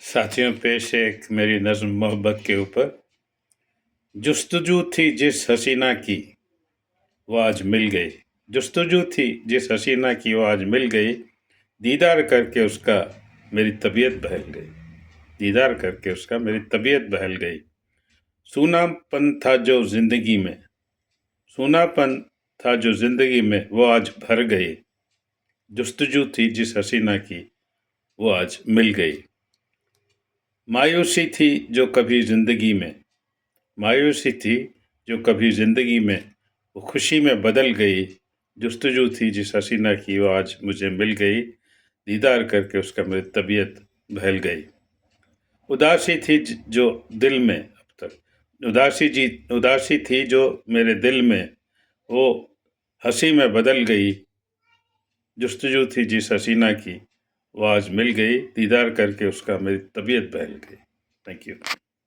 साथियों, पेश है एक मेरी नज़्म मोहब्बत के ऊपर। जुस्तजू थी जिस हसीना की वो आज मिल गई। जुस्तजू थी जिस हसीना की वो आज मिल गई। दीदार करके उसका मेरी तबीयत बहल गई। दीदार करके उसका मेरी तबीयत बहल गई। सूनापन था जो जिंदगी में, सूनापन था जो जिंदगी में वो आज भर गई। जुस्तजू थी जिस हसीना की वो आज मिल गई। मायूसी थी जो कभी जिंदगी में, मायूसी थी जो कभी जिंदगी में वो खुशी में बदल गई। जुस्तजू थी जिस हसीना की वो आज मुझे मिल गई। दीदार करके उसका मेरी तबीयत बहल गई। उदासी थी जो दिल में अब तक, उदासी थी जो मेरे दिल में वो हंसी में बदल गई। जुस्तजू थी जिस हसीना की वो आज मिल गई। दीदार करके उसका मेरी तबीयत बहल गई। Thank you.